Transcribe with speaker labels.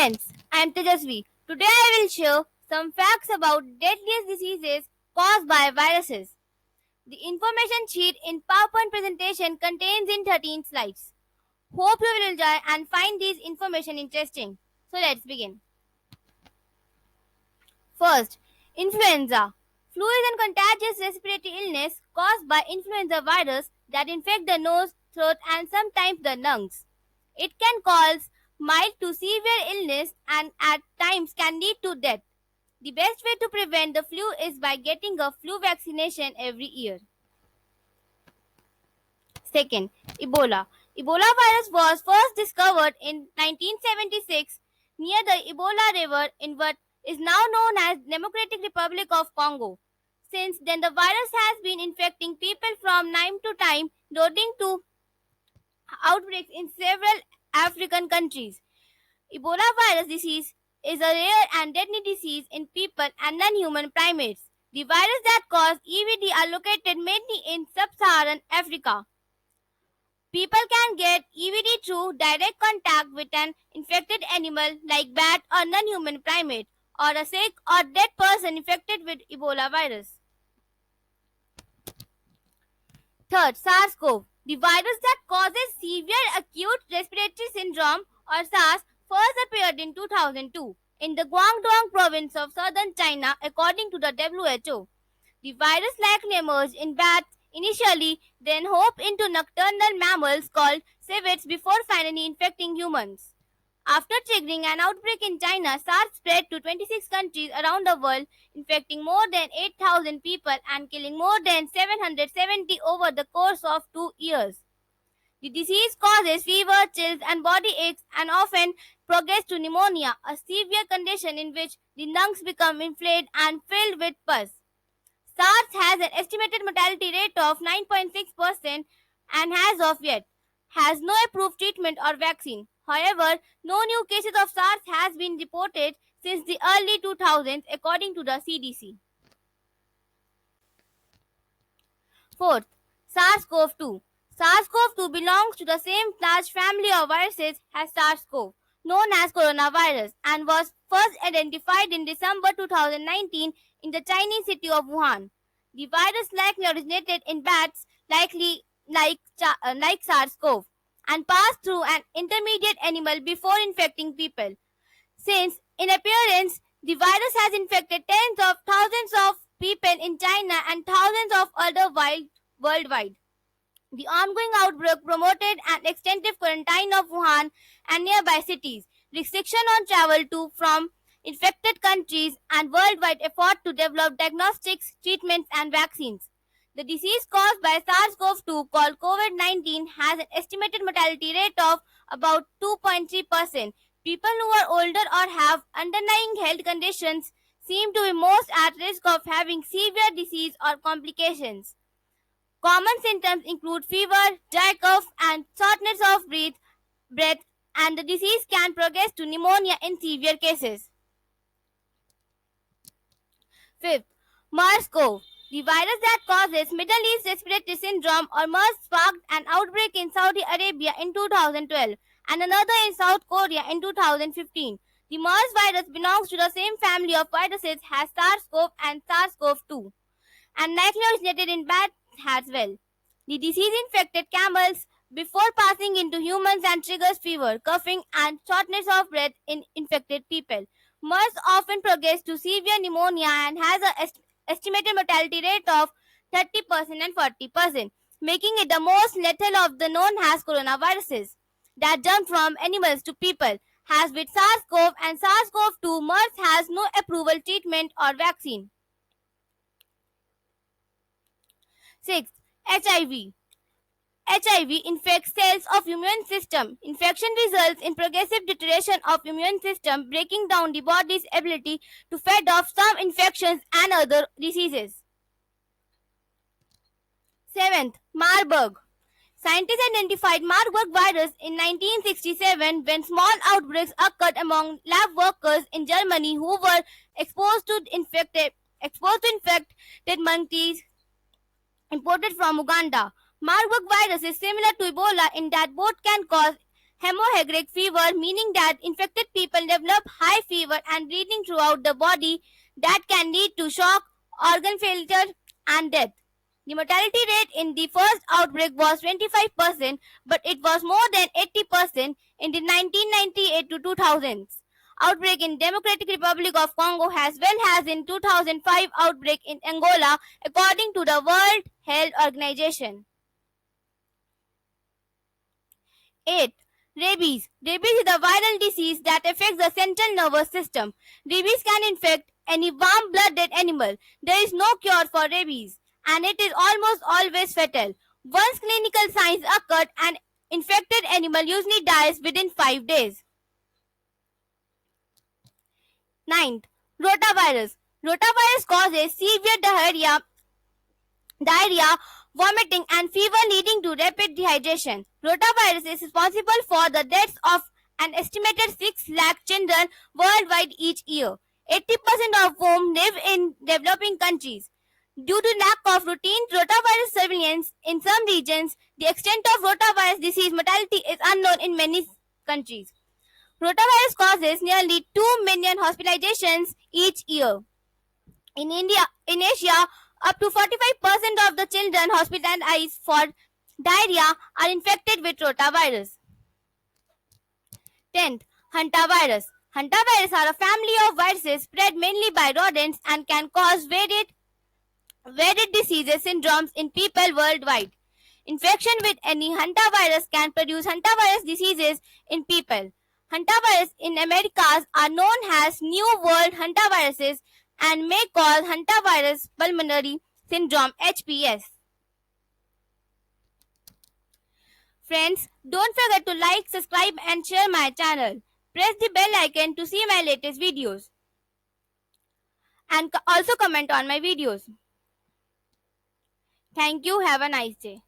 Speaker 1: friends, I am Tejasvi. Today I will share some facts about deadliest diseases caused by viruses. The information sheet in PowerPoint presentation contains in 13 slides. Hope you will enjoy and find this information interesting. So let's begin. First, influenza. Flu is a contagious respiratory illness caused by influenza virus that infect the nose, throat and sometimes the lungs. It can cause mild to severe illness and at times can lead to death. The best way to prevent the flu is by getting a flu vaccination every year. Second, Ebola. Ebola virus was first discovered in 1976 near the Ebola River in what is now known as Democratic Republic of Congo. Since then, the virus has been infecting people from time to time, leading to outbreaks in several African countries. Ebola virus disease is a rare and deadly disease in people and non-human primates. The viruses that cause EVD are located mainly in sub-Saharan Africa. People can get EVD through direct contact with an infected animal like bat or non-human primate or a sick or dead person infected with Ebola virus. Third, SARS-CoV. The virus that causes severe acute respiratory syndrome or SARS first appeared in 2002 in the Guangdong province of southern China according to the WHO. The virus likely emerged in bats initially, then hopped into nocturnal mammals called civets before finally infecting humans. After triggering an outbreak in China, SARS spread to 26 countries around the world, infecting more than 8,000 people and killing more than 770 over the course of 2 years. The disease causes fever, chills, and body aches and often progresses to pneumonia, a severe condition in which the lungs become inflamed and filled with pus. SARS has an estimated mortality rate of 9.6% and has no approved treatment or vaccine. However, no new cases of SARS has been reported since the early 2000s according to the CDC. Fourth, SARS-CoV-2. SARS-CoV-2 belongs to the same large family of viruses as SARS-CoV, known as coronavirus, and was first identified in December 2019 in the Chinese city of Wuhan. The virus likely originated in bats, like SARS-CoV, and passed through an intermediate animal before infecting people. Since in appearance, the virus has infected tens of thousands of people in China and thousands of other worldwide. The ongoing outbreak promoted an extensive quarantine of Wuhan and nearby cities, restriction on travel to from infected countries, and worldwide effort to develop diagnostics, treatments, and vaccines. The disease caused by SARS-CoV-2 called COVID-19 has an estimated mortality rate of about 2.3%. People who are older or have underlying health conditions seem to be most at risk of having severe disease or complications. Common symptoms include fever, dry cough, and shortness of breath, and the disease can progress to pneumonia in severe cases. Fifth, MERS-CoV. The virus that causes Middle East Respiratory Syndrome or MERS sparked an outbreak in Saudi Arabia in 2012 and another in South Korea in 2015. The MERS virus belongs to the same family of viruses as SARS-CoV and SARS-CoV-2 and likely originated in bats as well. The disease infected camels before passing into humans and triggers fever, coughing, and shortness of breath in infected people. MERS often progresses to severe pneumonia and has an estimated mortality rate of 30% and 40%, making it the most lethal of the known as coronaviruses that jump from animals to people. As with SARS-CoV and SARS-CoV-2, MERS has no approval treatment or vaccine. Sixth, HIV. HIV infects cells of immune system. Infection results in progressive deterioration of immune system, breaking down the body's ability to fend off some infections and other diseases. Seventh, Marburg. Scientists identified Marburg virus in 1967 when small outbreaks occurred among lab workers in Germany who were exposed to infected monkeys imported from Uganda. Marburg virus is similar to Ebola in that both can cause hemorrhagic fever, meaning that infected people develop high fever and bleeding throughout the body that can lead to shock, organ failure, and death. The mortality rate in the first outbreak was 25%, but it was more than 80% in the 1998 to 2000s outbreak in Democratic Republic of Congo as well as in 2005 outbreak in Angola according to the World Health Organization. 8. Rabies. Rabies is a viral disease that affects the central nervous system. Rabies can infect any warm-blooded animal. There is no cure for rabies, and it is almost always fatal. Once clinical signs occur, an infected animal usually dies within 5 days. 9th. Rotavirus. Rotavirus causes severe diarrhea, vomiting, and fever leading to rapid dehydration. Rotavirus is responsible for the deaths of an estimated 6 lakh children worldwide each year, 80% of whom live in developing countries. Due to lack of routine rotavirus surveillance in some regions, the extent of rotavirus disease mortality is unknown in many countries. Rotavirus causes nearly 2 million hospitalizations each year. In Asia, up to 45% of the children hospitalized for diarrhea are infected with rotavirus. 10th. Hantavirus. Hantavirus are a family of viruses spread mainly by rodents and can cause varied diseases syndromes in people worldwide. Infection with any hantavirus can produce hantavirus diseases in people. Hantavirus in Americas are known as New World hantaviruses and may cause hantavirus pulmonary syndrome HPS. Friends, don't forget to like, subscribe and share my channel. Press the bell icon to see my latest videos. And also comment on my videos. Thank you. Have a nice day.